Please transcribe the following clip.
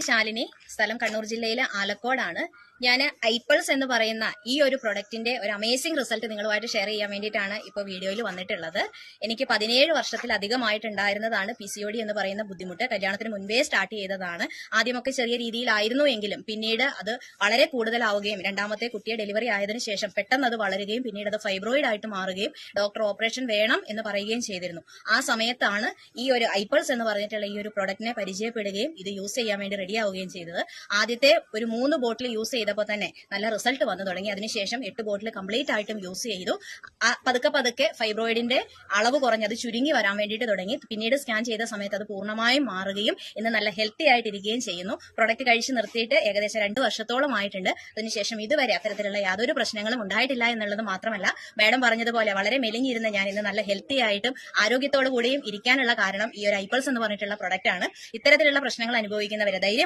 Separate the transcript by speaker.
Speaker 1: ശാലിനി, സ്ഥലം കണ്ണൂർ ജില്ലയിലെ ആലക്കോടാണ്. ഞാൻ ഐപ്പിൾസ് എന്ന് പറയുന്ന ഈ ഒരു പ്രൊഡക്റ്റിന്റെ ഒരു അമേസിംഗ് റിസൾട്ട് നിങ്ങളുമായിട്ട് ഷെയർ ചെയ്യാൻ വേണ്ടിയിട്ടാണ് ഇപ്പോൾ വീഡിയോയിൽ വന്നിട്ടുള്ളത്. എനിക്ക് 17 വർഷത്തിലധികമായിട്ടുണ്ടായിരുന്നതാണ് PCOD എന്ന് പറയുന്ന ബുദ്ധിമുട്ട്. കല്യാണത്തിന് മുൻപേ സ്റ്റാർട്ട് ചെയ്തതാണ്. ആദ്യമൊക്കെ ചെറിയ രീതിയിലായിരുന്നു എങ്കിലും പിന്നീട് അത് വളരെ കൂടുതലാവുകയും രണ്ടാമത്തെ കുട്ടിയെ ഡെലിവറി ആയതിനു ശേഷം പെട്ടെന്ന് അത് വളരുകയും പിന്നീട് അത് ഫൈബ്രോയിഡ് ആയിട്ട് മാറുകയും ഡോക്ടർ ഓപ്പറേഷൻ വേണം എന്ന് പറയുകയും ചെയ്തിരുന്നു. ആ സമയത്താണ് ഈ ഒരു ഐപ്പിൾസ് എന്ന് പറഞ്ഞിട്ടുള്ള ഈ ഒരു പ്രൊഡക്റ്റിനെ പരിചയപ്പെടുകയും ഇത് യൂസ് ചെയ്യാൻ വേണ്ടി റെഡി ആവുകയും ചെയ്തത്. ആദ്യത്തെ ഒരു 3 ബോട്ടിൽ യൂസ് ചെയ്തപ്പോൾ തന്നെ നല്ല റിസൾട്ട് വന്നു തുടങ്ങി. അതിനുശേഷം 8 ബോട്ടിൽ കംപ്ലീറ്റ് ആയിട്ടും യൂസ് ചെയ്തു. പതുക്കെ ഫൈബ്രോയിഡിന്റെ അളവ് കുറഞ്ഞ് അത് ചുരുങ്ങി വരാൻ വേണ്ടിയിട്ട് തുടങ്ങി. പിന്നീട് സ്കാൻ ചെയ്ത സമയത്ത് അത് പൂർണ്ണമായും മാറുകയും ഇന്ന് നല്ല ഹെൽത്തി ആയിട്ടിരിക്കുകയും ചെയ്യുന്നു. പ്രൊഡക്റ്റ് കഴിച്ച് നിർത്തിയിട്ട് ഏകദേശം 2 വർഷത്തോളം ആയിട്ടുണ്ട്. അതിനുശേഷം ഇതുവരെ അത്തരത്തിലുള്ള യാതൊരു പ്രശ്നങ്ങളും ഉണ്ടായിട്ടില്ല എന്നുള്ളത് മാത്രമല്ല, മാഡം പറഞ്ഞതുപോലെ വളരെ മെലിഞ്ഞിരുന്ന ഞാൻ ഇന്ന് നല്ല ഹെൽത്തി ആയിട്ടും ആരോഗ്യത്തോടു കൂടിയും ഇരിക്കാനുള്ള കാരണം ഈ ഒരു ഐപ്പിൾസ് എന്ന് പറഞ്ഞിട്ടുള്ള പ്രൊഡക്റ്റ് ആണ്. ഇത്തരത്തിലുള്ള പ്രശ്നങ്ങൾ അനുഭവിക്കുന്നവരെ ധൈര്യം